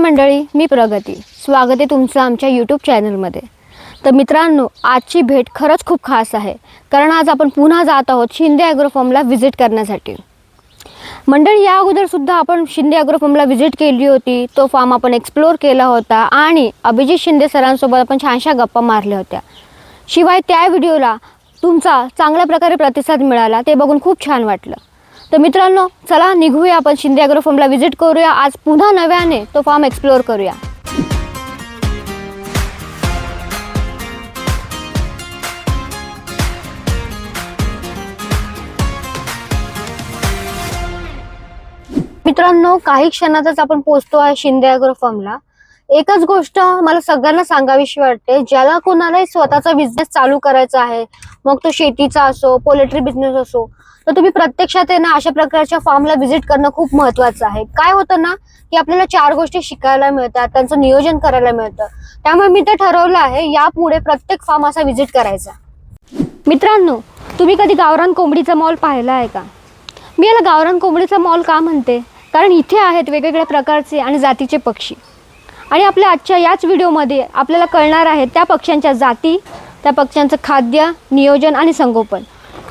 मंडळी, मी प्रगती. स्वागत आहे तुमचं आमच्या यूट्यूब चॅनलमध्ये. तर मित्रांनो, आजची भेट खरंच खूप खास आहे, कारण आज आपण पुन्हा जात आहोत शिंदे ॲग्रो फार्मला व्हिजिट करण्यासाठी. मंडळी, या अगोदरसुद्धा आपण शिंदे ॲग्रो फार्मला व्हिजिट केली होती. तो फार्म आपण एक्सप्लोअर केला होता आणि अभिजित शिंदे सरांसोबत आपण छानशा गप्पा मारल्या होत्या. शिवाय त्या व्हिडिओला तुमचा चांगल्या प्रकारे प्रतिसाद मिळाला, ते बघून खूप छान वाटलं. तर मित्रांनो, चला निघूया, आपण शिंदे ॲग्रो फार्मला व्हिजिट करूया. आज पुन्हा नव्याने तो फार्म एक्सप्लोअर करूया. मित्रांनो, काही क्षणातच आपण पोहोचतो आहे शिंदे ॲग्रो फार्मला. एकच गोष्ट मला सगळ्यांना सांगावीशी वाटते, ज्याला कोणालाही स्वतःचा बिझनेस चालू करायचा आहे, मग तो शेतीचा असो, पोल्ट्री बिझनेस असो, तर तुम्ही प्रत्यक्षात आहे ना अशा प्रकारच्या फार्मला व्हिजिट करणं खूप महत्त्वाचं आहे. काय होतं ना की आपल्याला 4 गोष्टी शिकायला मिळतात, त्यांचं नियोजन करायला मिळतं. त्यामुळे मी तर ठरवलं आहे यापुढे प्रत्येक फार्म असा व्हिजिट करायचा. मित्रांनो, तुम्ही कधी गावरान कोंबडीचा मॉल पाहिला आहे का? मी याला गावरान कोंबडीचा मॉल का म्हणते, कारण इथे आहेत वेगवेगळ्या प्रकारचे आणि जातीचे पक्षी. आणि आपल्या आजच्या याच व्हिडिओमध्ये आपल्याला कळणार आहे त्या पक्ष्यांच्या जाती, त्या पक्ष्यांचं खाद्य, नियोजन आणि संगोपन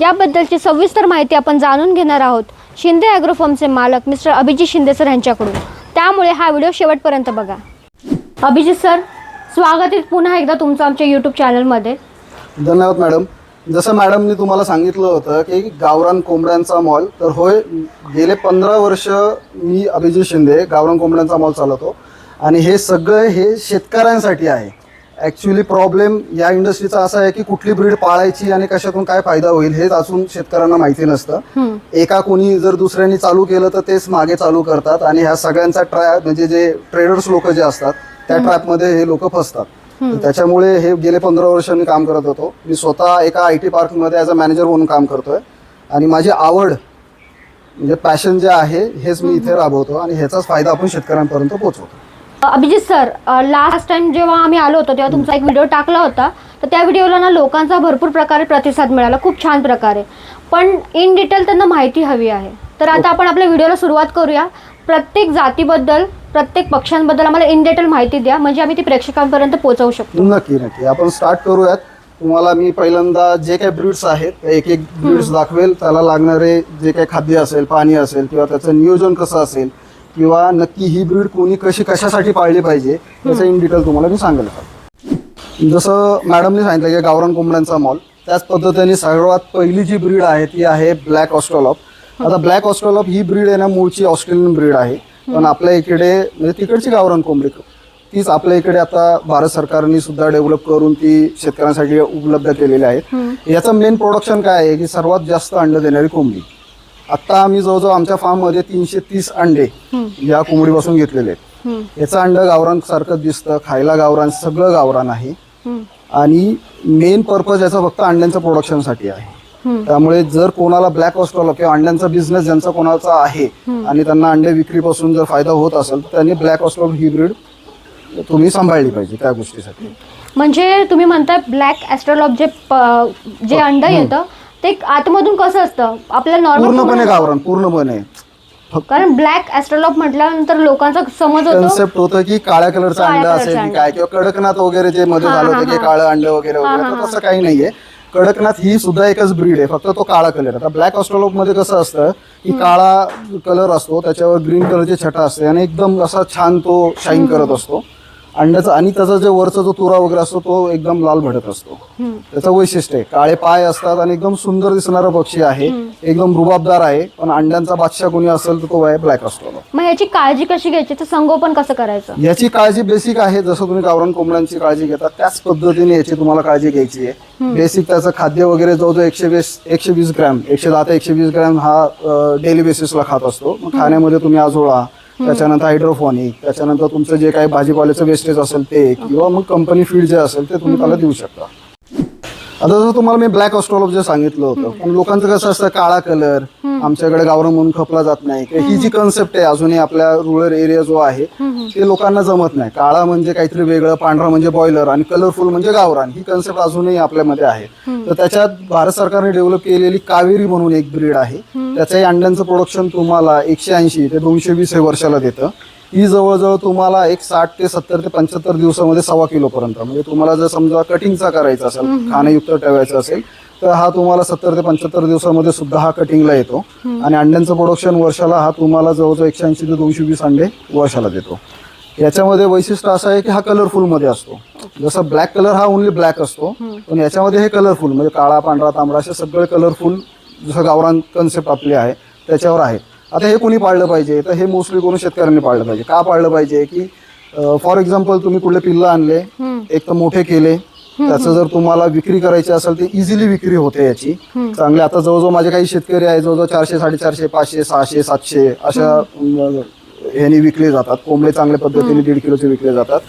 याबद्दलची सविस्तर माहिती आपण जाणून घेणार आहोत शिंदे ॲग्रो फार्मचे मालक मिस्टर अभिजित शिंदे सर यांच्याकडून. त्यामुळे हा व्हिडिओ शेवटपर्यंत बघा. अभिजित सर, स्वागत आहे पुन्हा एकदा तुमचं आमच्या यूट्यूब चॅनलमध्ये. धन्यवाद मॅडम. जसं मॅडमने तुम्हाला सांगितलं होतं की गावरान कोंबड्यांचा मॉल, तर होय, गेले 15 वर्ष मी अभिजित शिंदे गावरान कोंबड्यांचा मॉल चालवतो. आणि हे सगळं हे शेतकऱ्यांसाठी आहे. ॲक्च्युली प्रॉब्लेम या इंडस्ट्रीचा असा आहे की कुठली ब्रीड पाळायची आणि कशातून काय फायदा होईल हे अजून शेतकऱ्यांना माहिती नसतं. एका कोणी जर दुसऱ्यांनी चालू केलं तर तेच मागे चालू करतात आणि ह्या सगळ्यांचा ट्रॅप, म्हणजे जे ट्रेडर्स लोक जे असतात त्या ट्रॅपमध्ये हे लोक फसतात. त्याच्यामुळे हे गेले 15 वर्ष मी काम करत होतो. मी स्वतः एका IT पार्कमध्ये ॲज अ मॅनेजर म्हणून काम करतोय आणि माझी आवड म्हणजे पॅशन जे आहे हेच मी इथे राबवतो आणि ह्याचाच फायदा आपण शेतकऱ्यांपर्यंत पोहोचवतो. अभिजित सर, लास्ट टाइम जेव्हा आम्ही आलो होतो तेव्हा तुमचा एक व्हिडिओ टाकला होता, तर त्या व्हिडिओला ना लोकांचा भरपूर प्रकारे प्रतिसाद मिळाला, खूप छान प्रकारे. पण इन डिटेल त्यांना माहिती हवी आहे. तर आता आपण आपल्या व्हिडिओला सुरुवात करूया. प्रत्येक जातीबद्दल, प्रत्येक पक्ष्यांबद्दल आम्हाला इन डिटेल माहिती द्या, म्हणजे आम्ही ती प्रेक्षकांपर्यंत पोहोचवू शकतो. नक्की आपण स्टार्ट करूयात. तुम्हाला मी पहिल्यांदा जे काही ब्रीड्स आहेत एक ब्रीड्स दाखवेल. त्याला लागणारे जे काही खाद्य असेल, पाणी असेल, किंवा त्याचं नियोजन कसं असेल, किंवा नक्की ही ब्रीड कोणी कशासाठी पाळली पाहिजे त्याचं इन डिटेल तुम्हाला मी सांगेल. जसं मॅडमने सांगितलं की गावरान कोंबड्यांचा मॉल, त्याच पद्धतीने सर्वात पहिली जी ब्रीड आहे ती आहे ब्लॅक ऑस्ट्रोलॉप. आता ब्लॅक ऑस्ट्रोलॉप ही ब्रीड आहे ना मूळची ऑस्ट्रेलियन ब्रीड आहे, पण आपल्या इकडे म्हणजे तिकडची गावरान कोंबडी तीच आपल्या इकडे आता भारत सरकारने सुद्धा डेव्हलप करून ती शेतकऱ्यांसाठी उपलब्ध केलेली आहे. याचं मेन प्रोडक्शन काय आहे की सर्वात जास्त अंड देणारी कोंबडी. आता आम्ही जवळजवळ आमच्या फार्ममध्ये 330 अंडे या कोंबडीपासून घेतलेले आहेत. याचं अंड गावरान सारखं दिसतं, खायला गावरान, सगळं गावरान आहे. आणि मेन पर्पज याचा फक्त अंड्यांच्या प्रोडक्शनसाठी आहे. त्यामुळे जर कोणाला ब्लॅक ऑस्ट्रोलॉप किंवा अंड्यांचा बिझनेस ज्यांचा कोणाचा आहे आणि त्यांना अंडे विक्रीपासून जर फायदा होत असेल तर त्यांनी ब्लॅक ऑस्ट्रोलॉप ही ब्रीड तुम्ही सांभाळली पाहिजे त्या गोष्टीसाठी. म्हणजे तुम्ही म्हणताय ब्लॅक ऑस्ट्रोलॉप जे अंड येतं ते आतमधून कसं असतं आपल्याला नॉर्मल? पूर्णपणे गावरान, पूर्णपणे. कारण ब्लॅक ऑस्ट्रोलॉप म्हटल्यानंतर लोकांचा समज होतो, कन्सेप्ट होतं की काळ्या कलरचा अंडा असेल की काय, किंवा कडकनाथ वगैरे जे मध्ये झालं होतं की काळं अंड वगैरे वगैरे, तसं काही नाहीये. कडकनाथ ही सुद्धा एकच ब्रीड आहे, फक्त तो काळा कलर. आता ब्लॅक ऑस्ट्रोलॉप मध्ये कसं असतं की काळा कलर असतो, त्याच्यावर ग्रीन कलरची छटा असते आणि एकदम असा छान तो शाईन करत असतो अंड्याचा. आणि त्याचा जे वरचा जो तुरा वगैरे असतो तो एकदम लाल भडक असतो. त्याचं वैशिष्ट्य आहे, काळे पाय असतात आणि एकदम सुंदर दिसणारा पक्षी आहे, एकदम रुबाबदार आहे. पण अंड्यांचा बादशाह कोणी असेल तर तो आहे ब्लॅक ऑस्ट्रोलॉप. मग याची काळजी कशी घ्यायची, तर संगोपन कसं करायचं? याची काळजी बेसिक आहे, जसं तुम्ही गावरान कोंबड्यांची काळजी घेता त्याच पद्धतीने याची तुम्हाला काळजी घ्यायची आहे. बेसिक त्याचं खाद्य वगैरे जवळजवळ 120 ग्रॅम, 110 ते 120 ग्रॅम हा डेली बेसिसला खात असतो. मग खाण्यामध्ये तुम्ही आजोळा, त्याच्यानंतर हायड्रोफोनिक, त्याच्यानंतर तुमचं जे काही भाजीपाल्याचं वेस्टेज असेल ते, किंवा मग कंपनी फीड जे असेल ते तुम्ही त्याला देऊ शकता. आता जसं तुम्हाला मी ब्लॅक ऑस्ट्रोलॉप जे सांगितलं होतं, पण लोकांचं कसं असतं काळा कलर आमच्याकडे गावरान म्हणून खपला जात नाही. ही जी कन्सेप्ट आहे अजूनही आपल्या रुरल एरिया जो आहे ते लोकांना जमत नाही. काळा म्हणजे काहीतरी वेगळं, पांढरा म्हणजे बॉयलर आणि कलरफुल म्हणजे गावरान, ही कन्सेप्ट अजूनही आपल्यामध्ये आहे. तर त्याच्यात भारत सरकारने डेव्हलप केलेली कावेरी म्हणून एक ब्रीड आहे. त्याच्याही अंड्यांचं प्रोडक्शन तुम्हाला 180 ते 220 वर्षाला देतं. ही जवळजवळ तुम्हाला एक 60 ते 70 ते 75 दिवसामध्ये 1.25 किलोपर्यंत, म्हणजे तुम्हाला जर समजा कटिंगचा करायचा असेल, खाणेयुक्त ठेवायचं असेल, तर हा तुम्हाला 70 ते 75 दिवसामध्ये सुद्धा हा कटिंगला येतो. आणि अंड्यांचं प्रोडक्शन वर्षाला हा तुम्हाला जवळजवळ 180 ते 220 अंडे वर्षाला देतो. याच्यामध्ये वैशिष्ट्य असं आहे की हा कलरफुल मध्ये असतो. जसं ब्लॅक कलर हा ओनली ब्लॅक असतो, पण याच्यामध्ये हे कलरफुल म्हणजे काळा, पांढरा, तांबडा असे सगळे कलरफुल, जसं गावरान कन्सेप्ट आपली आहे त्याच्यावर आहे. आता हे कोणी पाळलं पाहिजे, तर हे मोस्टली कोणी शेतकऱ्यांनी पाळलं पाहिजे. का पाळलं पाहिजे की फॉर एक्झाम्पल तुम्ही कुठले पिल्लं आणले, एक तर मोठे केले, त्याचं जर तुम्हाला विक्री करायची असेल तर इझिली विक्री होते याची चांगली. आता जवळजवळ माझे काही शेतकरी आहे जवळजवळ 400, 450, 500, 600, 700 अशा ह्यानी विकले जातात. कोंबडे चांगल्या पद्धतीने 1.5 किलोचे विकले जातात.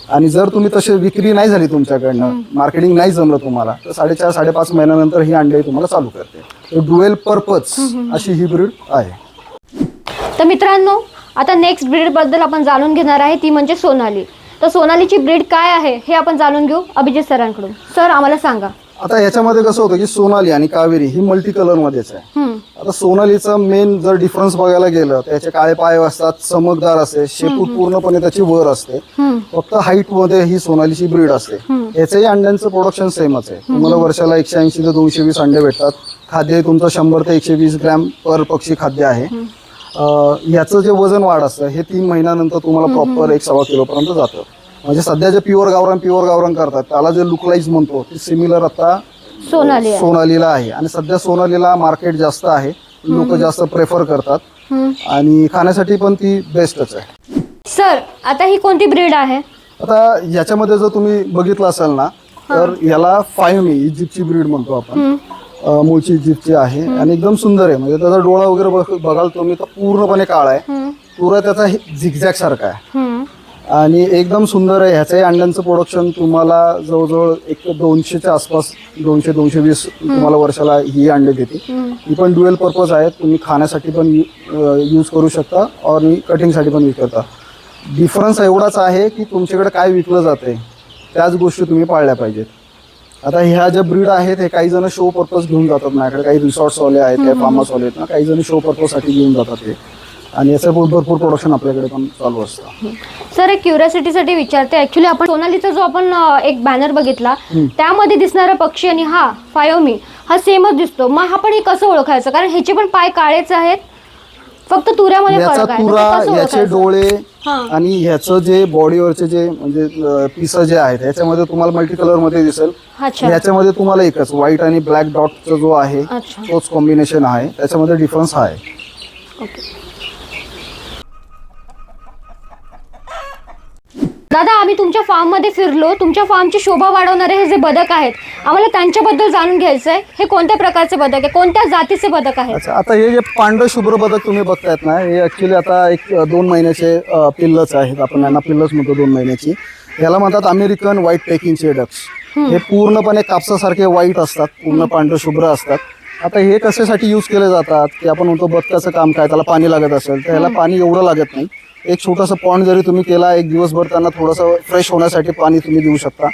आणि जर तुम्ही तसे विक्री नाही झाली तुमच्याकडनं, मार्केटिंग नाही जमलं तुम्हाला, तर 4.5 ते 5.5 महिन्यानंतर ही अंडे तुम्हाला चालू करते. ड्युएल पर्पज अशी ही ब्रीड आहे. तर मित्रांनो, आता नेक्स्ट ब्रीड बद्दल आपण जाणून घेणार आहे, ती म्हणजे सोनाली. तर सोनालीची ब्रीड काय आहे हे आपण जाणून घेऊ अभिजित सरांकडून. सर, आम्हाला सांगा. आता याच्यामध्ये कसं होतं की सोनाली आणि कावेरी ही मल्टी कलर मध्येच आहे. आता सोनालीचं मेन जर डिफरन्स बघायला गेलं तर याचे काळे पाय असतात, चमकदार असते, शेपूट पूर्णपणे त्याची वर असते. फक्त हाईट मध्ये ही सोनालीची ब्रीड असते. याचंही अंड्यांचं प्रोडक्शन सेमच आहे. तुम्हाला वर्षाला 180 ते 220 अंडे भेटतात. खाद्य तुमचं 100 ते 120 ग्रॅम पर पक्षी खाद्य आहे. याचं जे वजन वाढ असतं हे 3 महिन्यानंतर तुम्हाला प्रॉपर 1.25 किलोपर्यंत जातं. म्हणजे सध्या जे प्युअर गावरान करतात त्याला जे लुकलाईज म्हणतो ते सिमिलर आता सोनालीला आहे. आणि सध्या सोनालीला मार्केट जास्त आहे, लोक जास्त प्रेफर करतात आणि खाण्यासाठी पण ती बेस्टच आहे. सर, आता ही कोणती ब्रीड आहे? आता याच्यामध्ये जर तुम्ही बघितलं असेल ना, तर याला फायमी इजिप्तची ब्रीड म्हणतो आपण. मूळची इजिप्तची आहे आणि एकदम सुंदर आहे. म्हणजे त्याचा डोळा वगैरे बघाल तुम्ही तर पूर्णपणे काळा आहे, पुरा त्याचा झिगझॅग सारखा आहे आणि एकदम सुंदर आहे. ह्याचंही अंड्यांचं प्रोडक्शन तुम्हाला जवळजवळ 200च्या आसपास, 200-220 तुम्हाला वर्षाला ही अंडे देते. ही पण ड्युएल पर्पज आहे. तुम्ही खाण्यासाठी पण यूज करू शकता आणि कटिंगसाठी पण यूज करता. डिफरन्स एवढाच आहे की तुमच्याकडे काय विकलं जाते त्याच गोष्टी तुम्ही पाळल्या पाहिजेत. आता ह्या ज्या ब्रीड आहेत हे काही जण शो पर्पज घेऊन जातात. माझ्याकडे काही रिसॉर्ट्सवाले आहेत, काही फार्मर्सवाले आहेत ना, काही जण शो पर्पजसाठी घेऊन जातात हे. आणि याचं भरपूर प्रोडक्शन आपल्याकडे पण चालू असतं. सर, एक क्युरियोसिटीसाठी विचारते. ऍक्च्युली आपण सोनालीचा जो आपण एक बॅनर बघितला त्यामध्ये दिसणारा पक्षी आणि हा फायोमी हा सेमच दिसतो. मग हा पण हे कसं ओळखायचं? कारण ह्याचे पण पाय काळेच आहेत, फक्त तुऱ्यामध्ये याचा फरक आहे. तुरा, याचे डोळे आणि ह्याचं जे बॉडीवरचे जे म्हणजे पीस जे आहेत ह्याच्यामध्ये तुम्हाला मल्टी कलर मध्ये दिसेल. ह्याच्यामध्ये तुम्हाला एकच व्हाईट आणि ब्लॅक डॉटचा जो आहे तोच कॉम्बिनेशन आहे. त्याच्यामध्ये डिफरन्स आहे. दादा, आम्ही तुमच्या फार्म मध्ये फिरलो. तुमच्या फार्मची शोभा वाढवणारे हे जे बदक आहेत, आम्हाला त्यांच्याबद्दल जाणून घ्यायचं आहे. हे कोणत्या प्रकारचे बदक आहे, कोणत्या जातीचे बदक आहेत? अच्छा, आता हे जे पांढरे शुभ्र बदक तुम्ही बघतायत ना, हे ऍक्च्युली आता एक 2 महिन्याचे पिल्लच आहेत. आपण यांना पिल्लच म्हणतो 2 महिन्याची. याला म्हणतात अमेरिकन व्हाईट पेकिंगचे डक्स. हे पूर्णपणे कापसासारखे व्हाईट असतात, पूर्ण पांढरे शुभ्र असतात. आता हे कशासाठी यूज केले जातात की आपण म्हणतो बदकाचं काम काय, त्याला पाणी लागत असेल तर ह्याला पाणी एवढं लागत नाही. एक छोटासा पॉन्ड जरी तुम्ही केला, एक दिवसभर त्यांना थोडंसं फ्रेश होण्यासाठी पाणी तुम्ही देऊ शकता.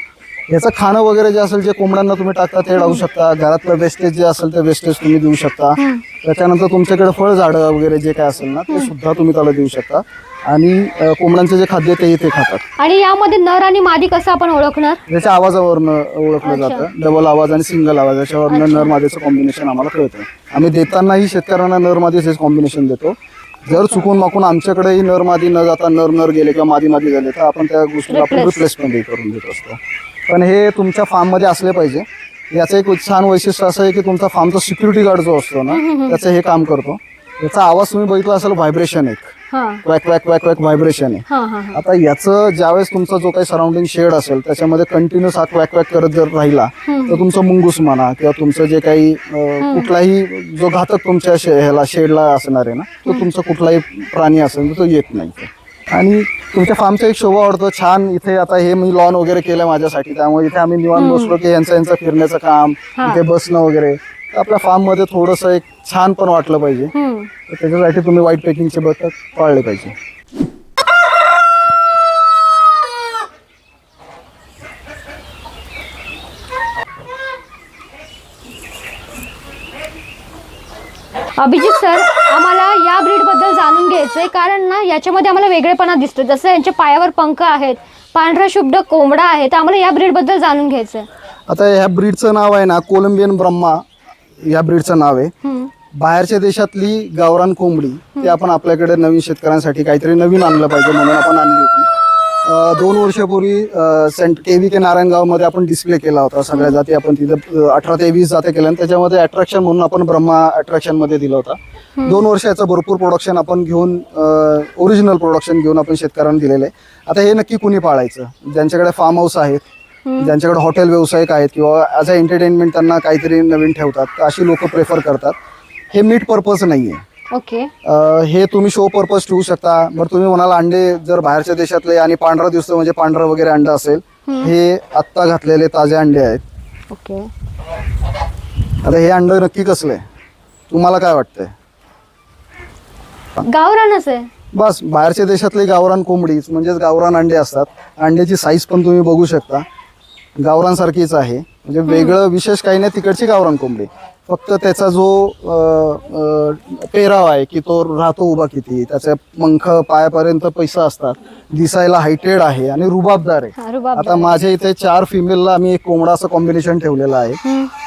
ह्याचं खाणं वगैरे जे असेल, जे कोंबड्यांना तुम्ही टाकता ते टाकू शकता. घरातलं वेस्टेज जे असेल ते वेस्टेज तुम्ही देऊ शकता. त्याच्यानंतर तुमच्याकडे फळझाडं वगैरे जे काय असेल ना ते सुद्धा तुम्ही त्याला देऊ शकता. आणि कोंबड्यांचं जे खाद्य ते इथे खातात. आणि यामध्ये नर आणि मादी कसं आपण ओळखणार? त्याच्या आवाजावरनं ओळखलं जातं. डबल आवाज आणि सिंगल आवाज याच्यावरनं नर मादीचं कॉम्बिनेशन आम्हाला कळतं. आम्ही देतानाही शेतकऱ्यांना नर मादीचं कॉम्बिनेशन देतो. जर चुकून माकून आमच्याकडेही नर मादी न जाता नर गेले किंवा मादी झाले तर आपण त्या गोष्टीला आपण रिप्लेसमेंट करून देत असतो. पण हे तुमच्या फार्ममध्ये असले पाहिजे. याचं एक छान वैशिष्ट्य असं आहे की तुमचा फार्मचा सिक्युरिटी गार्ड जो असतो ना त्याचं हे काम करतो. याचा आवाज तुम्ही बघितला असेल, व्हायब्रेशन एक क्वॅक क्वॅक क्वॅक क्वॅक व्हायब्रेशन आहे. आता याचं ज्यावेळेस तुमचा जो काही सराउंडिंग शेड असेल त्याच्यामध्ये कंटिन्युअस हा क्वॅक क्वॅक करत जर राहिला तर तुमचं मुंगूस म्हणा किंवा तुमचं जे काही कुठलाही जो घातक तुमच्या ह्याला शेडला असणार आहे ना तो तुमचा कुठलाही प्राणी असेल तो येत नाही. आणि तुमच्या फार्मचा एक शोभा वाढतो छान. इथे आता हे मी लॉन वगैरे केलं माझ्यासाठी, त्यामुळे इथे आम्ही निवांत बसलो की यांचं फिरण्याचं काम, इथे बसणं वगैरे. आपल्या फार्म मध्ये थोडंसं एक छान पण वाटलं पाहिजे. तर त्याच्यासाठी तुम्ही व्हाईट पेकिंगचे बदक पाळले पाहिजे. अभिजित सर, आम्हाला या ब्रीड बद्दल जाणून घ्यायचंय, कारण ना याच्यामध्ये आम्हाला वेगळेपणा दिसतो. जसं यांच्या पायावर पंख आहेत, पांढरा शुभ्र कोंबडा आहे, तर आम्हाला या ब्रीड बद्दल जाणून घ्यायचंय. आता ह्या ब्रीडचं नाव आहे ना कोलंबियन ब्रह्मा, या ब्रीडचं नाव आहे. बाहेरच्या देशातली गावरान कोंबडी ते आपण आपल्याकडे नवीन शेतकऱ्यांसाठी काहीतरी नवीन आणलं पाहिजे म्हणून आपण आणली होती. 2 वर्षापूर्वी सेंट KVK नारायणगावमध्ये आपण डिस्प्ले केला होता. सगळ्या जाती आपण तिथं 18 ते 20 जाती केल्या आणि त्याच्यामध्ये अट्रॅक्शन म्हणून आपण ब्रह्मा अट्रॅक्शनमध्ये दिलं होता. 2 वर्षाचं भरपूर प्रोडक्शन आपण घेऊन ओरिजिनल प्रोडक्शन घेऊन आपण शेतकऱ्यांना दिलेलं आहे. आता हे नक्की कुणी पाळायचं? ज्यांच्याकडे फार्म हाऊस आहेत, ज्यांच्याकडे हॉटेल व्यावसायिक आहेत किंवा ॲज अ एंटरटेनमेंट त्यांना काहीतरी नवीन ठेवतात, अशी लोक प्रेफर करतात. हे मीट पर्पज नाही आहे. ओके. हे तुम्ही शो पर्पज ठेवू शकता. बरं तुम्ही म्हणाल अंडे जर बाहेरच्या देशातले आणि पांढरा दिसतो म्हणजे पांढरं वगैरे अंडं असेल, हे आत्ता घातलेले ताजे अंडे आहेत. ओके. आता हे अंड नक्की कसले तुम्हाला काय वाटतंय? गावरानच आहे. बस बाहेरच्या देशातली गावरान कोंबडीच म्हणजेच गावरान अंडे असतात. अंड्याची साईज पण तुम्ही बघू शकता, गावरानसारखीच आहे. म्हणजे वेगळं विशेष काही नाही तिकडची गावरान कोंबडी. फक्त त्याचा जो पेराव आहे की तो राहतो उभा किती, त्याचे पंख पायापर्यंत पैसा असतात, दिसायला हायटेड आहे आणि रुबाबदार आहे. आता माझ्या इथे 4 फिमेलला आम्ही एक कोंबडा असं कॉम्बिनेशन ठेवलेलं आहे.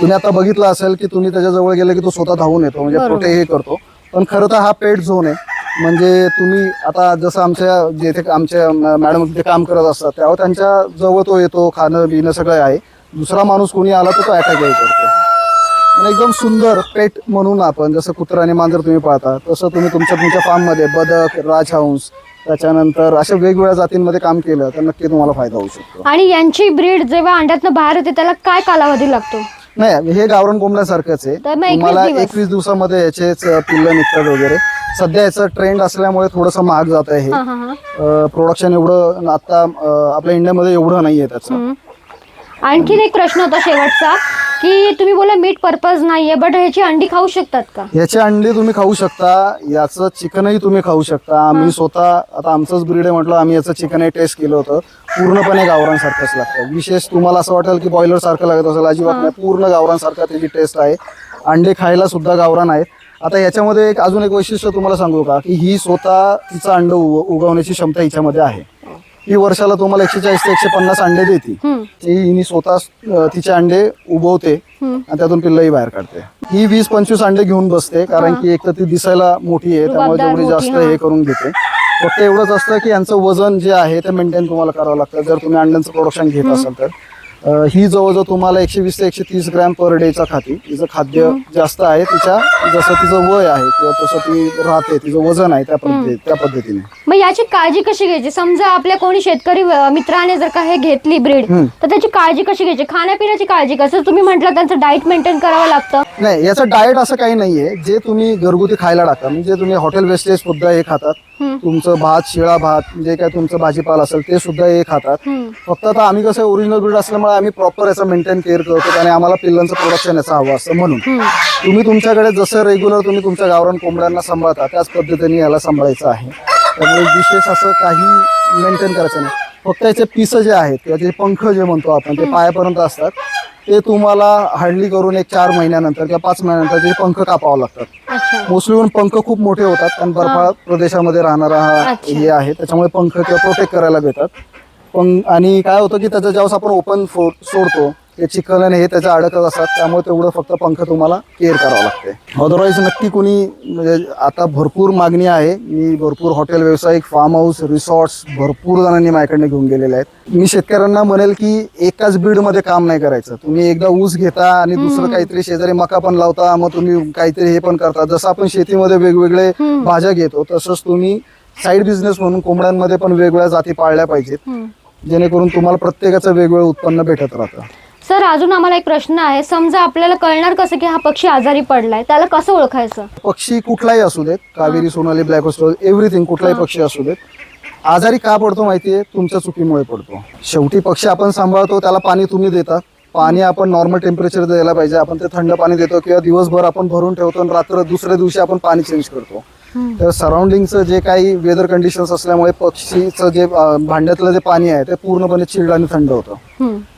तुम्ही आता बघितलं असेल की तुम्ही त्याच्याजवळ गेले की तो स्वतः धावून येतो, म्हणजे प्रोटे हे करतो. पण खरं तर हा पेट झोन आहे. म्हणजे तुम्ही आता जसं आमच्या जेथे आमच्या मॅडम तिथे काम करत असतात तेव्हा त्यांच्या जवळ तो येतो, खाणं पिणं सगळं आहे. दुसरा माणूस कोणी आला तर तो अटॅकही करतो. आणि एकदम सुंदर पेट म्हणून आपण जसं कुत्रा आणि मांजर तुम्ही पाळता तसं तुम्ही तुमच्या फार्ममध्ये बदक, राजहंस, त्याच्यानंतर अशा वेगवेगळ्या जातींमध्ये काम केलं तर नक्की तुम्हाला फायदा होऊ शकतो. आणि यांची ब्रीड जेव्हा अंड्यातनं बाहेर येते त्याला काय कालावधी लागतो? नाही, हे गावरान कोंबड्यासारखंच आहे. तुम्हाला 21 दिवसामध्ये याचेच पिल्लं निघतात वगैरे. सध्या याचं ट्रेंड असल्यामुळे थोडंसं महाग जात आहे. प्रोडक्शन एवढं आता आपल्या इंडियामध्ये एवढं नाहीये त्याचं. आणखीन एक प्रश्न होता शेवटचा, की तुम्ही बोला मीट पर्पज नाहीये, बट ह्याची अंडी खाऊ शकतात का? याचे अंडे तुम्ही खाऊ शकता, याचं चिकनही तुम्ही खाऊ शकता. आम्ही स्वतः आता आमचंच ब्रीड आहे म्हटलं, आम्ही याचं चिकनही टेस्ट केलं होतं. पूर्णपणे गावरांसारखंच लागतं. विशेष तुम्हाला असं वाटेल की बॉयलर सारखं लागत असेल, अजिबात नाही. पूर्ण गावरांसारखं त्याची टेस्ट आहे. अंडे खायला सुद्धा गावरान आहेत. आता याच्यामध्ये अजून एक वैशिष्ट्य तुम्हाला सांगू का, की ही स्वतः तिचं अंड उगवण्याची क्षमता हिच्यामध्ये आहे. ही वर्षाला तुम्हाला 140 ते 150 अंडे देते. ही स्वतः तिचे अंडे उगवते आणि त्यातून पिल्लंही बाहेर काढते. ही 20-25 अंडे घेऊन बसते, कारण की एक तर ती दिसायला मोठी आहे त्यामुळे तेवढी जास्त हे करून घेते. फक्त एवढंच असतं की यांचं वजन जे आहे ते मेंटेन तुम्हाला करावं लागतं जर तुम्ही अंड्यांचं प्रोडक्शन घेत असाल तर. ही जवळजवळ तुम्हाला 120 ते 130 ग्रॅम पर डेचा खाती. तिचं खाद्य जास्त आहे, तिच्या जसं तिचं वय आहे किंवा तसं ती राहते, तिचं वजन आहे त्या पद्धतीने. मग याची काळजी कशी घ्यायची? समजा आपल्या कोणी शेतकरी मित्राने जर का हे घेतली ब्रीड, तर त्याची काळजी कशी घ्यायची? खाण्यापिण्याची काळजी कसं? तुम्ही म्हटलं त्यांचं डाएट मेंटेन करावं लागतं. नाही, याचं डाएट असं काही नाहीये. जे तुम्ही घरगुती खायला टाकता, म्हणजे तुम्ही हॉटेल वेस्टेज सुद्धा हे खातात, तुमचं भात, शिळा भात, जे काय तुमचं भाजीपाला असेल ते सुद्धा हे खातात. फक्त आता आम्ही कसं ओरिजिनल ब्रीड असल्यामुळे आम्ही प्रॉपर याचं मेंटेन केअर करतो आणि आम्हाला पिल्लांचं प्रोडक्शन याचं हवं असतं. म्हणून तुम्ही तुमच्याकडे जसं रेग्युलर तुम्ही तुमच्या गावरान कोंबड्यांना सांभाळता त्याच पद्धतीने याला सांभाळायचं आहे. त्यामुळे विशेष असं काही मेंटेन करायचं नाही. फक्त याचे पीस जे आहेत किंवा ते पंख जे म्हणतो आपण ते पायापर्यंत असतात, ते तुम्हाला हार्डली करून एक 4 महिन्यानंतर किंवा 5 महिन्यानंतर ते पंख कापावं लागतात. मोस्टली पंख खूप मोठे होतात आणि बर्फाळ प्रदेशामध्ये राहणारा हा हे आहे, त्याच्यामुळे पंख किंवा प्रोटेक्ट करायला भेटतात. पण आणि काय होतं की त्याचं ज्यावेळेस आपण ओपन सोडतो ते चिकन आणि हे त्याच्या अडकत असतात, त्यामुळे तेवढं फक्त पंख तुम्हाला केअर करावं लागते. अदरवाईज नक्की कोणी म्हणजे आता भरपूर मागणी आहे. मी भरपूर हॉटेल व्यावसायिक, फार्म हाऊस, रिसॉर्ट्स भरपूर जणांनी माझ्याकडनं घेऊन गेलेले आहेत. मी शेतकऱ्यांना म्हणेल की एकाच ब्रीडमध्ये काम नाही करायचं. तुम्ही एकदा ऊस घेता आणि दुसरं काहीतरी शेजारी मका पण लावता, मग तुम्ही काहीतरी हे पण करता. जसं आपण शेतीमध्ये वेगवेगळे भाज्या घेतो तसंच तुम्ही साईड बिझनेस म्हणून कोंबड्यांमध्ये पण वेगवेगळ्या जाती पाळल्या पाहिजेत, जेणेकरून तुम्हाला प्रत्येकाचं वेगवेगळं उत्पन्न भेटत राहतं. सर, अजून आम्हाला एक प्रश्न आहे. समजा आपल्याला कळणार कसं की हा पक्षी आजारी पडलाय, त्याला कसं ओळखायचं? पक्षी कुठलाही असू देत, कावेरी, सोनाली, ब्लॅक होस्टर, एव्हरीथिंग, कुठलाही पक्षी असू देत, आजारी का पडतो माहितीये? तुमच्या चुकीमुळे पडतो. शेवटी पक्षी आपण सांभाळतो, त्याला पाणी तुम्ही देता. पाणी आपण नॉर्मल टेम्परेचर द्यायला पाहिजे. आपण ते थंड पाणी देतो किंवा दिवसभर आपण भरून ठेवतो आणि दुसऱ्या दिवशी आपण पाणी चेंज करतो. तर सराउंडिंगचं जे काही वेदर कंडिशन्स असल्यामुळे पक्षीचं जे भांड्यातलं जे पाणी आहे ते पूर्णपणे चिल्ड आणि थंड होतं.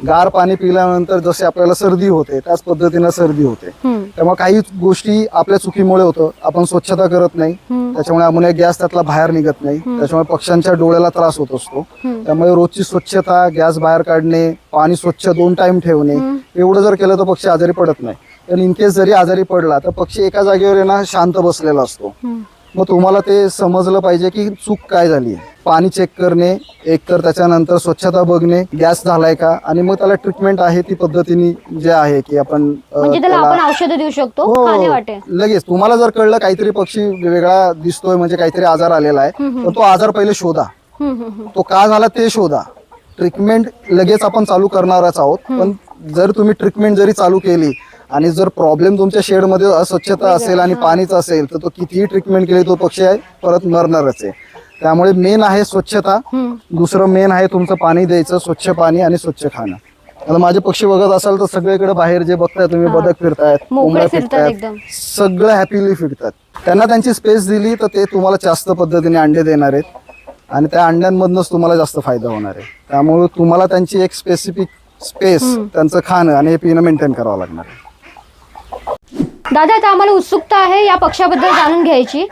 गार पाणी पिल्यानंतर जसे आपल्याला सर्दी होते त्याच पद्धतीनं सर्दी होते. त्यामुळे काही गोष्टी आपल्या चुकीमुळे होतं. आपण स्वच्छता करत नाही, त्याच्यामुळे अमोनिया गॅस त्यातला बाहेर निघत नाही, त्याच्यामुळे पक्ष्यांच्या डोळ्याला त्रास होत असतो. त्यामुळे रोजची स्वच्छता, गॅस बाहेर काढणे, पाणी स्वच्छ 2 टाइम ठेवणे, एवढं जर केलं तर पक्षी आजारी पडत नाही. पण इनकेस जरी आजारी पडला तर पक्षी एका जागेवर आहे ना शांत बसलेला असतो. मग तुम्हाला ते समजलं पाहिजे की चूक काय झाली. पाणी चेक करणे, एकतर त्याच्यानंतर स्वच्छता बघणे, गॅस झालाय का, आणि मग त्याला ट्रीटमेंट आहे ती पद्धतीने जे आहे की आपण म्हणजे त्याला आपण औषध देऊ शकतो खाणे वाटे. लगेच तुम्हाला जर कळलं काहीतरी पक्षी वेगळा दिसतोय म्हणजे काहीतरी आजार आलेला आहे तर तो आजार पहिले शोधा, तो का झाला ते शोधा. ट्रीटमेंट लगेच आपण चालू करणारच आहोत, पण जर तुम्ही ट्रीटमेंट जरी चालू केली आणि जर प्रॉब्लेम तुमच्या शेडमध्ये अस्वच्छता असेल आणि पाणीच असेल तर तो कितीही ट्रीटमेंट केली तो पक्षी आहे परत मरणारच आहे. त्यामुळे मेन आहे स्वच्छता, दुसरं मेन आहे तुमचं पाणी द्यायचं, स्वच्छ पाणी आणि स्वच्छ खाणं. आता माझे पक्षी बघत असाल तर सगळीकडे बाहेर जे बघताय तुम्ही, बदक फिरतायत, कोंबड्या फिरतायत, सगळं हॅपीली फिरतात. त्यांना त्यांची स्पेस दिली तर ते तुम्हाला जास्त पद्धतीने अंडे देणार आहेत आणि त्या अंड्यांमधनच तुम्हाला जास्त फायदा होणार आहे. त्यामुळे तुम्हाला त्यांची एक स्पेसिफिक स्पेस, त्यांचं खाणं आणि हे पिणं मेंटेन करावं लागणार आहे. दादा आता आम्हाला उत्सुकता आहे या पक्षाबद्दल जाणून घ्यायची.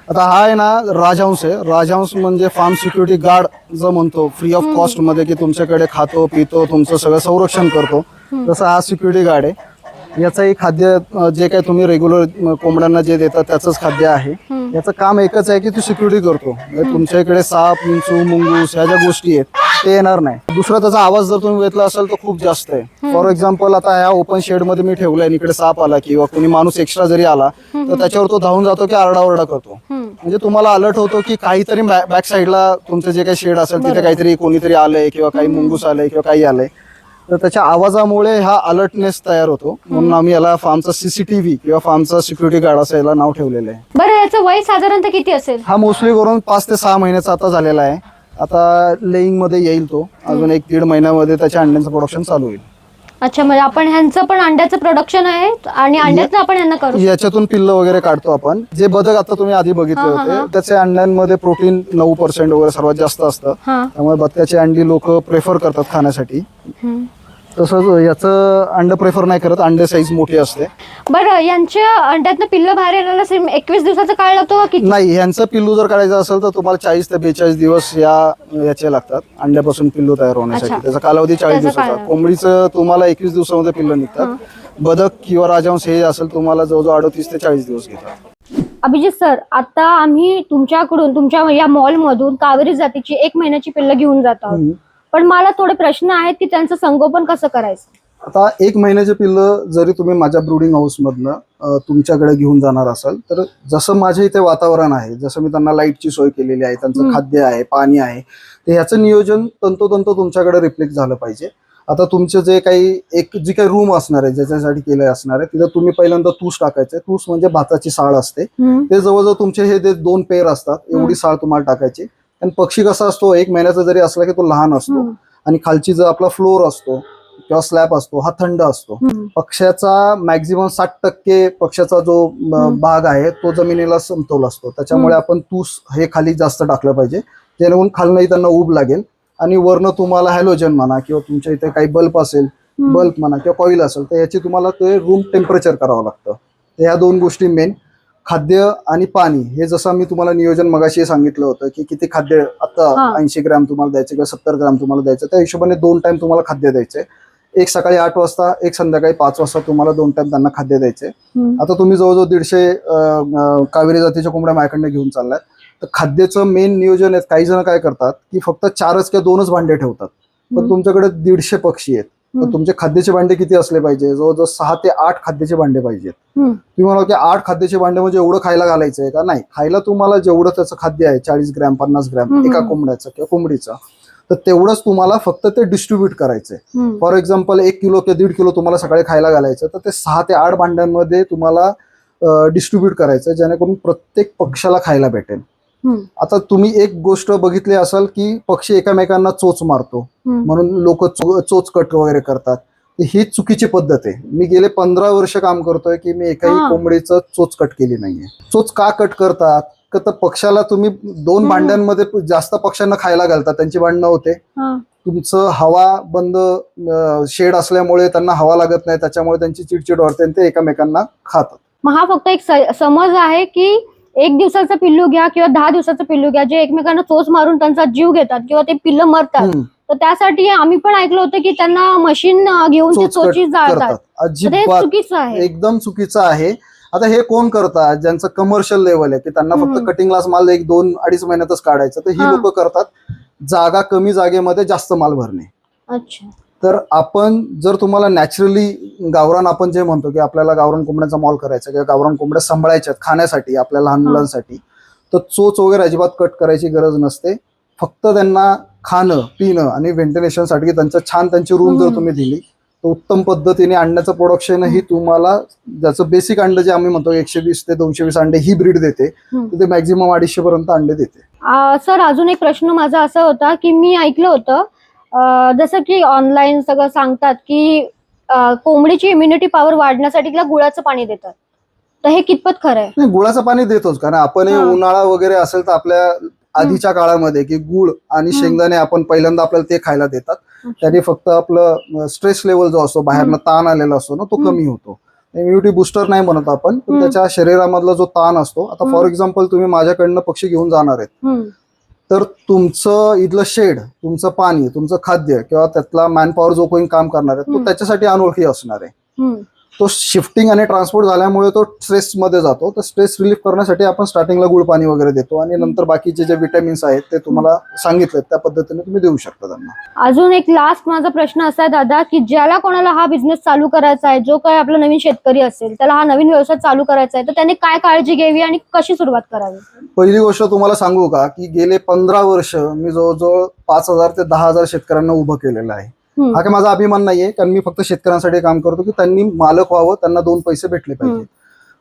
आता हा आहे ना राजहंस आहे. राजहंस म्हणजे फार्म सिक्युरिटी गार्ड जो म्हणतो, फ्री ऑफ कॉस्ट मध्ये की तुमच्याकडे खातो पितो तुमचं सगळं संरक्षण करतो, तसं हा सिक्युरिटी गार्ड आहे. याचंही खाद्य जे काही तुम्ही रेग्युलर कोंबड्यांना जे देतात त्याचंच खाद्य आहे. याचं काम एकच आहे की तू सिक्युरिटी करतो, म्हणजे तुमच्या इकडे साप, विंचू, मुंगूस ह्या ज्या गोष्टी आहेत ते येणार नाही. दुसरा त्याचा आवाज जर तुम्ही घेतला असेल तर खूप जास्त आहे. फॉर एक्झाम्पल आता ह्या ओपन शेड मध्ये मी ठेवलाय, इकडे साप आला किंवा कोणी माणूस एक्स्ट्रा जरी आला तर त्याच्यावर तो धावून जातो की आरडाओरडा करतो. म्हणजे तुम्हाला अलर्ट होतो की काहीतरी बॅक साईडला तुमचं जे काही शेड असेल तिथे काहीतरी कोणीतरी आलंय किंवा काही मुंगूस आलंय किंवा काही आलंय. तर त्याच्या आवाजामुळे हा अलर्टनेस तयार होतो, म्हणून आम्ही याला फार्मचा सीसीटीव्ही किंवा फार्मचा सिक्युरिटी गार्ड असं याला नाव ठेवलेलं आहे. बरं, याचं वय साधारणतः किती असेल? हा मोस्टली करून 5 ते 6 महिन्याचा आता झालेला आहे. आता लेईंग मध्ये येईल तो, अजून 1-1.5 महिन्यामध्ये त्याच्या अंड्यांचं प्रोडक्शन चालू होईल. अच्छा, म्हणजे आपण ह्यांचं पण अंड्याचं प्रोडक्शन आहे आणि अंड्याचं आपण यांना करू, याच्यातून पिल्ल वगैरे काढतो आपण. जे बदक आता तुम्ही आधी बघितले होते त्याच्या अंड्यांमध्ये प्रोटीन 9% वगैरे सर्वात जास्त असतं, त्यामुळे बदकाची अंडी लोक प्रेफर करतात खाण्यासाठी. तसंच याचं अंड प्रेफर नाही करत, अंडे साईज मोठी असते. बरं, यांच्या अंड्यातनं पिल्ल बाहेर येण्याला 21 दिवसाचा काळ लागतो का किती? नाही, यांचं पिल्लू जर काढायचं असेल तर तुम्हाला 40 ते 42 दिवस याचे लागतात अंड्यापासून पिल्लू तयार होण्यासाठी. त्याचा कालावधी 40 दिवसाचा. कोंबडीचं तुम्हाला 21 दिवसामध्ये पिल्लं निघतात. बदक किंवा राजहंस हे असेल तुम्हाला जवळजवळ 38 ते 40 दिवस घेतात. अभिजित सर, आता आम्ही तुमच्याकडून तुमच्या या मॉल मधून कावेरी जातीची 1 महिन्याची पिल्लं घेऊन जात आहोत, पण मला थोडे प्रश्न आहेत की त्यांचं संगोपन कसं करायचं. आता 1 महिन्याचे पिल्लं जरी तुम्ही माझ्या ब्रुडिंग हाऊस मधनं तुमच्याकडे घेऊन जाणार असाल तर जसं माझ्या इथे वातावरण आहे, जसं मी त्यांना लाईटची सोय केलेली आहे, त्यांचं खाद्य आहे, पाणी आहे, तर ह्याचं नियोजन तंतोतंत तुमच्याकडे रिफ्लेक्ट झालं पाहिजे. आता तुमचं जे काही जी काही रूम असणार आहे ज्याच्यासाठी केलं असणार आहे तिथं तुम्ही पहिल्यांदा तूस टाकायचं. तूस म्हणजे भाताची साळ असते, ते जवळजवळ तुमचे हे 2 पेर असतात, एवढी साळ तुम्हाला टाकायची. आणि पक्षी कसा असतो, 1 महिन्याचा जरी असला की तो लहान असतो आणि खालची जो आपला फ्लोर असतो किंवा स्लॅब असतो हा थंड असतो. पक्ष्याचा मॅक्झिमम 60% पक्ष्याचा जो भाग आहे तो जमिनीला समतोल असतो, त्याच्यामुळे आपण तूस हे खाली जास्त टाकलं पाहिजे, जेणेकरून खालनंही त्यांना ऊब लागेल. आणि वरनं तुम्हाला हॅलोजन म्हणा किंवा तुमच्या इथे काही बल्ब असेल, बल्ब म्हणा किंवा कॉईल असेल तर याची तुम्हाला ते रूम टेम्परेचर करावं लागतं. ह्या 2 गोष्टी मेन. खाद्य आणि पाणी हे जसं मी तुम्हाला नियोजन मगाशी सांगितलं होतं की किती खाद्य आता 80 ग्रॅम तुम्हाला द्यायचं किंवा 70 ग्रॅम तुम्हाला द्यायचं, त्या हिशोबाने 2 टाइम तुम्हाला खाद्य द्यायचंय. एक सकाळी 8 वाजता, एक संध्याकाळी 5 वाजता तुम्हाला 2 टाइम त्यांना खाद्य द्यायचंय. आता तुम्ही जवळजवळ 150 कावेरी जातीच्या कोंबड्या माझ्याकडनं घेऊन चाललाय, तर खाद्याचं मेन नियोजन आहे. काही जण काय करतात की फक्त 4च किंवा 2च भांडे ठेवतात, पण तुमच्याकडे 150 पक्षी आहेत, तर तुमचे खाद्याचे भांडे किती असले पाहिजे? जवळजवळ 6 ते 8 खाद्याचे भांडे पाहिजेत. तुम्ही म्हणाल की 8 खाद्याचे भांडे म्हणजे एवढं खायला घालायचंय का? नाही, खायला तुम्हाला जेवढं त्याचं खाद्य आहे 40 ग्रॅम 50 ग्रॅम एका कोंबड्याचं किंवा कोंबडीचं, तर तेवढंच तुम्हाला फक्त ते डिस्ट्रीब्यूट करायचंय. फॉर एक्झाम्पल 1 किलो किंवा 1.5 किलो तुम्हाला सकाळी खायला घालायचं, तर ते 6 ते 8 भांड्यांमध्ये तुम्हाला डिस्ट्रीब्यूट करायचं, जेणेकरून प्रत्येक पक्षाला खायला भेटेल. आता तुम्ही एक गोष्ट बघितली असाल की पक्षी एकमेकांना चोच मारतो म्हणून लोक चोच कट वगैरे करतात, ही चुकीची पद्धत आहे. मी गेले 15 वर्ष काम करतोय की मी एकाही कोंबडीचं चोच कट केली नाहीये. चोच का कट करतात तर पक्षाला तुम्ही दोन भांड्यांमध्ये जास्त पक्ष्यांना खायला घालता, त्यांची भांडणं होते. तुमचं हवा बंद शेड असल्यामुळे त्यांना हवा लागत नाही, त्याच्यामुळे त्यांची चिडचिड वाढते आणि ते एकमेकांना खातात. मग हा फक्त एक समज आहे की 1 दिवसाचं पिल्लू घ्या किंवा 10 दिवसाचं पिल्लू घ्या, जे एकमेकांना चोच मारून त्यांचा जीव घेतात किंवा ते पिल्लं मरतात, तर त्यासाठी आम्ही पण ऐकलं होतं की त्यांना मशीन घेऊन ते चोची जाळतात. अजिबात चुकीचं आहे, एकदम चुकीचं आहे. आता हे कोण करतात, ज्यांचं कमर्शियल लेवल आहे की त्यांना फक्त कटिंग ग्लास माल 1-2-2.5 महिन्यातच काढायचं, तर ही लोक करतात जागा कमी जागेमध्ये जास्त माल भरणे. अच्छा. तर आपण जर तुम्हाला नॅचरली गावरान, आपण जे म्हणतो की आपल्याला गावरान कोंबड्यांचा मॉल करायचा किंवा गावरान कोंबड्या सांभाळायच्या खाण्यासाठी आपल्या लहान मुलांसाठी, तर चोच वगैरे अजिबात कट करायची गरज नसते. फक्त त्यांना खाणं पिणं आणि व्हेंटिलेशनसाठी त्यांची रूम जर तुम्ही दिली तर उत्तम पद्धतीने अंड्याचं प्रोडक्शनही तुम्हाला, ज्याचं बेसिक अंड जे आम्ही म्हणतो 120 ते 220 अंडे ही ब्रीड देते, तर ते मॅक्झिमम 250 पर्यंत अंडे देते. सर अजून एक प्रश्न माझा असा होता की मी ऐकलं होतं जसं की ऑनलाईन सगळं सांगतात की कोंबडीची इम्युनिटी पॉवर वाढण्यासाठी तिला गुळाचं पाणी देतात, तर हे कितपत खरं आहे? नाही, गुळाचं पाणी देतोच, कारण आपण उन्हाळा वगैरे असेल तर आपल्या आधीच्या काळामध्ये की गुळ आणि शेंगदाणे आपण पहिल्यांदा आपल्याला ते खायला देतात. त्याने फक्त आपलं स्ट्रेस लेवल जो असतो, बाहेरनं ताण आलेला असतो ना, तो कमी होतो. इम्युनिटी बुस्टर नाही म्हणत आपण, पण त्याच्या शरीरामधला जो ताण असतो, आता फॉर एक्झाम्पल तुम्ही माझ्याकडनं पक्षी घेऊन जाणार आहेत, तर तुमचं इथलं शेड, तुमचं पाणी, तुमचं खाद्य किंवा त्यातला मॅनपॉवर जो कोणी काम करणार आहे तो त्याच्यासाठी अनोळखी असणार आहे. तो शिफ्टिंग आणि ट्रान्सपोर्ट झाल्यामुळे तो स्ट्रेस मध्ये जातो, तर स्ट्रेस रिलीफ करण्यासाठी आपण स्टार्टिंगला गुळ पाणी वगैरे देतो आणि नंतर बाकीचे जे विटॅमिन्स आहेत ते तुम्हाला सांगितलं त्या पद्धतीने तुम्ही देऊ शकता त्यांना. अजून एक लास्ट माझा प्रश्न असा आहे दादा, की ज्याला कोणाला हा बिझनेस चालू करायचा आहे, जो काय आपला नवीन शेतकरी असेल, त्याला हा नवीन व्यवसाय चालू करायचा आहे, तर त्याने काय काळजी घ्यावी आणि कशी सुरुवात करावी? पहिली गोष्ट तुम्हाला सांगू का, की गेले 15 वर्ष मी जवळजवळ 5,000 ते 10,000 शेतकऱ्यांना उभं केलेलं आहे. हा काय माझा अभिमान नाहीये, कारण मी फक्त शेतकऱ्यांसाठी काम करतो की त्यांनी मालक व्हावं, त्यांना 2 पैसे भेटले पाहिजे.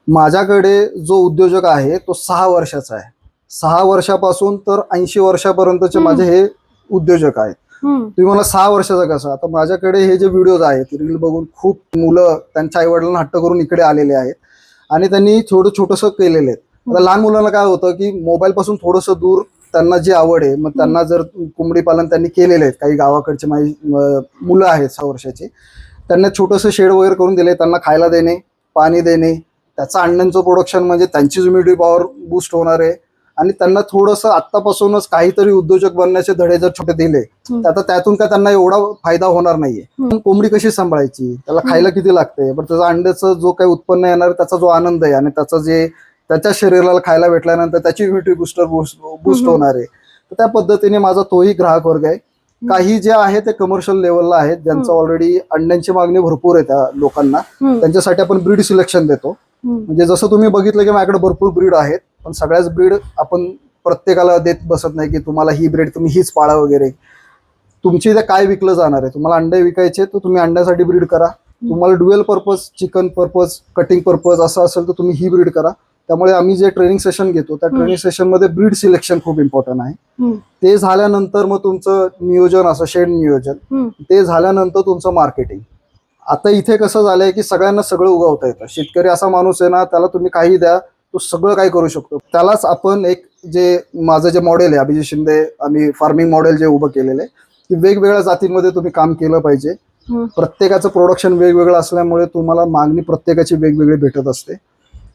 माझ्याकडे जो उद्योजक आहे तो 6 वर्षाचा आहे. 6 वर्षापासून तर 80 वर्षापर्यंतचे माझे हे उद्योजक आहेत. तुम्ही मला 6 वर्षाचा कसं, आता माझ्याकडे हे जे व्हिडिओज आहेत रील बघून खूप मुलं त्यांच्या आई वडिलांना हट्ट करून इकडे आलेले आहेत आणि त्यांनी छोटंसं केलेले आहेत. आता लहान मुलांना काय होतं की मोबाईल पासून थोडंसं दूर त्यांना जी आवड आहे, मग त्यांना जर कोंबडी पालन त्यांनी केलेले आहेत, काही गावाकडचे माझी मुलं आहेत 6 वर्षाची, त्यांना छोटंसं शेड वगैरे करून दिले, त्यांना खायला देणे, पाणी देणे, त्याचं अंड्यांचं प्रोडक्शन म्हणजे त्यांची इम्युनिटी पॉवर बूस्ट होणार आहे. आणि त्यांना थोडंसं आत्तापासूनच काहीतरी उद्योजक बनण्याचे धडे जर छोटे दिले तर आता त्यातून काय त्यांना एवढा फायदा होणार नाहीये. कोंबडी कशी सांभाळायची, त्याला खायला किती लागते, पण त्याचा अंड्याचं जो काही उत्पन्न येणार त्याचा जो आनंद आहे आणि त्याचा जे त्याच्या शरीराला खायला भेटल्यानंतर त्याची इम्युनिटी बूस्ट होणार आहे, तर त्या पद्धतीने माझा तोही ग्राहक वर्ग आहे. काही जे आहे ते कमर्शियल लेवलला आहेत, ज्यांचं ऑलरेडी अंड्यांची मागणी भरपूर आहे त्या लोकांना, त्यांच्यासाठी आपण ब्रीड सिलेक्शन देतो. म्हणजे जसं तुम्ही बघितलं की माझ्याकडे भरपूर ब्रीड आहेत, पण सगळ्याच ब्रीड आपण प्रत्येकाला देत बसत नाही की तुम्हाला ही ब्रीड तुम्ही हीच पाळा वगैरे. तुमची इथे काय विकलं जाणार आहे, तुम्हाला अंडे विकायचे तर तुम्ही अंड्यासाठी ब्रीड करा, तुम्हाला dual purpose, chicken purpose, cutting purpose असं असेल तर तुम्ही ही ब्रीड करा. त्यामुळे आम्ही जे ट्रेनिंग सेशन घेतो त्या ट्रेनिंग सेशन मध्ये ब्रीड सिलेक्शन खूप इम्पॉर्टंट आहे. ते झाल्यानंतर मग तुमचं नियोजन असं शेड नियोजन, ते झाल्यानंतर तुमचं मार्केटिंग. आता इथे कसं झालंय की सगळ्यांना सगळं उगवता येतं. शेतकरी असा माणूस आहे ना, त्याला तुम्ही काही द्या तो सगळं काही करू शकतो. त्यालाच आपण एक जे माझं जे मॉडेल आहे अभिजित शिंदे, आम्ही फार्मिंग मॉडेल जे उभं केलेलं आहे की वेगवेगळ्या जातींमध्ये तुम्ही काम केलं पाहिजे. प्रत्येकाचं प्रोडक्शन वेगवेगळं असल्यामुळे तुम्हाला मागणी प्रत्येकाची वेगवेगळी भेटत असते.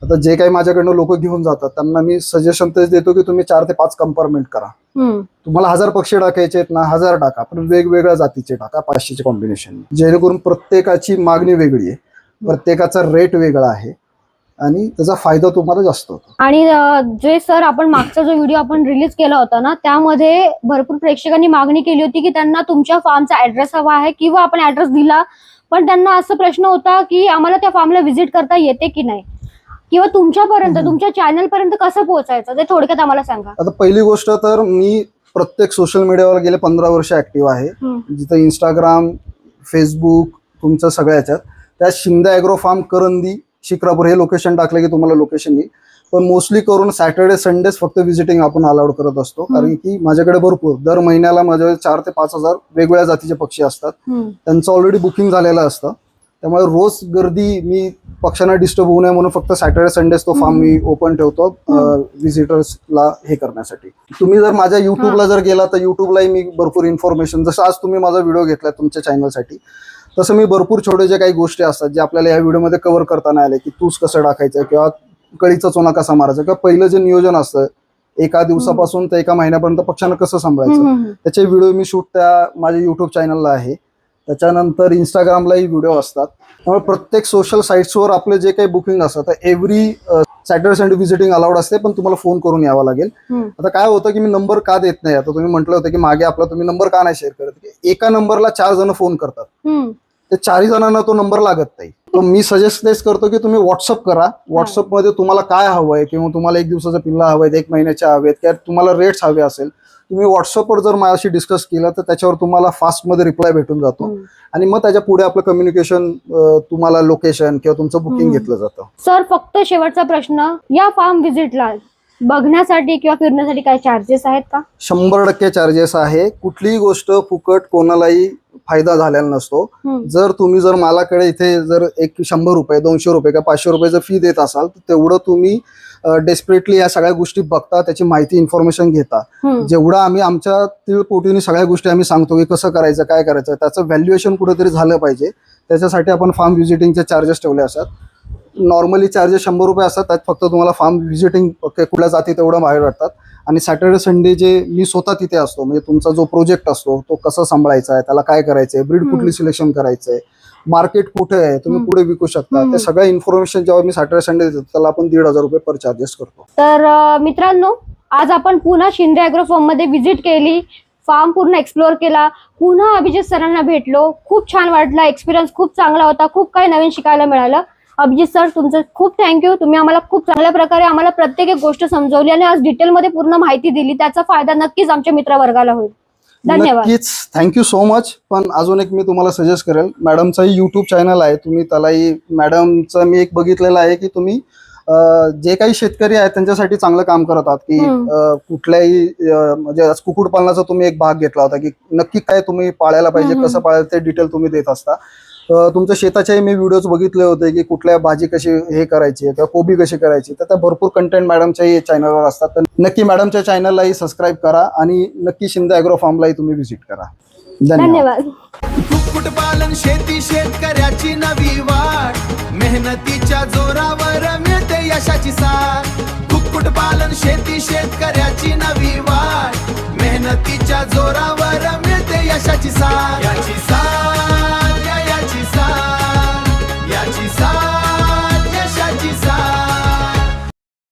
आता जे काही माझ्याकडनं लोक घेऊन जातात त्यांना मी सजेशन तेच देतो की तुम्ही 4 ते 5 कंपार्टमेंट करा. तुम्हाला 1000 पक्षी टाकायचे आहेत ना, 1000 टाका, पण वेगवेगळ्या जातीचे टाका, 500चे कॉम्बिनेशन, जेणेकरून प्रत्येकाची मागणी वेगळी आहे, प्रत्येकाचा रेट वेगळा आहे आणि त्याचा फायदा तुम्हाला जास्त होतो. आणि जे सर आपण मागचा जो व्हिडिओ आपण रिलीज केला होता ना, त्यामध्ये भरपूर प्रेक्षकांनी मागणी केली होती की त्यांना तुमच्या फार्मचा ऍड्रेस हवा आहे, किंवा आपण ऍड्रेस दिला पण त्यांना असा प्रश्न होता की आम्हाला त्या फार्मला व्हिजिट करता येते की नाही, किंवा तुमच्यापर्यंत तुमच्या चॅनल पर्यंत कसं पोहोचायचं ते थोडक्यात आम्हाला सांगा. आता पहिली गोष्ट तर मी प्रत्येक सोशल मीडियावर गेले 15 वर्ष ऍक्टिव्ह आहे, जिथं इंस्टाग्राम, फेसबुक तुमचं सगळ्याच्यात. त्यात शिंदे ॲग्रो फार्म करंदी, शिक्रापूर हे लोकेशन टाकलं की तुम्हाला लोकेशन येईल. पण मोस्टली करून सॅटर्डे संडेज फक्त व्हिजिटिंग आपण अलाउड करत असतो, कारण की माझ्याकडे भरपूर दर महिन्याला माझ्याकडे 4 ते 5 हजार वेगवेगळ्या जातीचे पक्षी असतात. त्यांचं ऑलरेडी बुकिंग झालेलं असतं. त्यामुळे रोज गर्दी मी पक्ष्यांना डिस्टर्ब होऊ नये म्हणून फक्त सॅटर्डे संडेज तो फार्म मी ओपन ठेवतो व्हिजिटर्सला हे करण्यासाठी. तुम्ही जर माझ्या युट्यूबला जर गेला तर युट्यूबलाही मी भरपूर इन्फॉर्मेशन, जसं आज तुम्ही माझा व्हिडिओ घेतला तुमच्या चॅनलसाठी, तसं मी भरपूर छोटे जे काही गोष्टी असतात जे आपल्याला या व्हिडिओमध्ये कव्हर करता नाही आले, की तूस कसं टाकायचं किंवा कळीचा चुना कसा मारायचा किंवा पहिलं जे नियोजन असतं एका दिवसापासून तर एका महिन्यापर्यंत पक्ष्यांना कसं सांभाळायचं, त्याचे व्हिडिओ मी शूट त्या माझ्या युट्यूब चॅनलला आहे. त्याच्यानंतर इंस्टाग्रामलाही व्हिडिओ असतात. त्यामुळे प्रत्येक सोशल साईट्सवर आपले जे काही बुकिंग असतं तर every Saturday Sunday visiting allowed असते, पण तुम्हाला फोन करून यावं लागेल. आता काय होतं की मी नंबर का देत नाही, आता तुम्ही म्हटलं होतं की मागे आपला तुम्ही नंबर का नाही शेअर करत, की एका नंबरला 4 जण फोन करतात, ते 4 जणांना तो नंबर लागत नाही. तर मी सजेस्ट तेच करतो की तुम्ही व्हॉट्सअप करा. व्हॉट्सअपमध्ये तुम्हाला काय हवंय किंवा तुम्हाला 1 दिवसाचा पिल्ला हवंय, 1 महिन्याच्या हवेत किंवा तुम्हाला रेट्स हवे असेल, तुम्ही व्हॉट्सअपवर जर माझ्याशी डिस्कस केलं तर त्याच्यावर तुम्हाला फास्टमध्ये रिप्लाय भेटून जातो आणि मग त्याच्या पुढे आपलं कम्युनिकेशन, तुम्हाला लोकेशन किंवा तुमचं बुकिंग घेतलं जातं. सर फक्त शेवटचा प्रश्न, या फार्म व्हिजिटला बघण्यासाठी किंवा फिरण्यासाठी काय चार्जेस आहेत का? 100% चार्जेस आहे. कुठलीही गोष्ट फुकट कोणालाही फायदा झालेला नसतो. जर तुम्ही जर मालाकडे इथे जर एक 100 रुपये 200 रुपये किंवा 500 रुपये जर फी देत असाल तर तेवढं तुम्ही डेस्परेटली या सगळ्या गोष्टी बघता, त्याची माहिती इन्फॉर्मेशन घेता. जेवढं आम्ही आमच्या तिळपोटीने सगळ्या गोष्टी आम्ही सांगतो की कसं करायचं काय करायचं, त्याचं व्हॅल्युएशन कुठेतरी झालं पाहिजे. त्याच्यासाठी आपण फार्म व्हिजिटिंगचे चार्जेस ठेवले असतात. नॉर्मली चार्जेस 100 रुपये असतात, त्यात फक्त तुम्हाला फार्म व्हिजिटिंग कुठल्या जाती तेवढं बाहेर वाटतात. आणि सॅटर्डे संडे जे मी स्वतः तिथे असतो, म्हणजे तुमचा जो प्रोजेक्ट असतो तो कसा सांभाळायचा आहे, त्याला काय करायचंय, ब्रीड कुठली सिलेक्शन करायचंय, मार्केट कुठे आहे, तुम्ही पुढे विकू शकता, ते सगळं इन्फॉर्मेशन जेव्हा मी सॅटर्डे संडे देतो त्याला आपण 1,500 रुपये पर चार्जेस करतो. तर मित्रांनो, आज आपण पुन्हा शिंदे ॲग्रो फार्म मध्ये व्हिजिट केली, फार्म पूर्ण एक्सप्लोअर केला, पुन्हा अभिजित सरांना भेटलो, खूप छान वाटला, एक्सपिरियन्स खूप चांगला होता, खूप काही नवीन शिकायला मिळालं. अभिजित सर तुमचं खूप थँक्यू. तुम्ही आम्हाला खूप चांगल्या प्रकारे आम्हाला प्रत्येक एक गोष्ट समजवली आणि आज डिटेलमध्ये पूर्ण माहिती दिली. त्याचा फायदा नक्कीच आमच्या मित्रवर्गाला होईल. धन्यवाद. नक्कीच, थँक्यू सो मच. पण अजून एक मी तुम्हाला सजेस्ट करेल, मॅडमचाही युट्यूब चॅनल आहे, तुम्ही त्यालाही, मॅडमचं मी एक बघितलेलं आहे की तुम्ही जे काही शेतकरी आहेत त्यांच्यासाठी चांगलं काम करत आहात, की कुठल्याही म्हणजे आज कुक्कुटपालनाचा तुम्ही एक भाग घेतला होता की नक्की काय तुम्ही पाळायला पाहिजे, कसं पाळायला ते डिटेल तुम्ही देत असता. तुमच्या शेताच्याही मी व्हिडिओज बघितले होते की कुठल्या भाजी कशी हे करायची किंवा कोबी कशी करायची, तर त्या भरपूर कंटेंट मॅडमच्याही चॅनलवर असतात. तर नक्की मॅडमच्या चॅनललाही सबस्क्राईब करा आणि नक्की शिंदे ॲग्रो फार्मलाही तुम्ही व्हिजिट करा. धन्यवाद. कुक्कुटपालन शेती शेतकऱ्याची नवी वाट, मेहनतीच्या जोरावर मिळते यशाची साथ. कुक्कुटपालन शेती शेतकऱ्याची नवी वाट, मेहनतीच्या जोरावर मिळते यशाची साथ.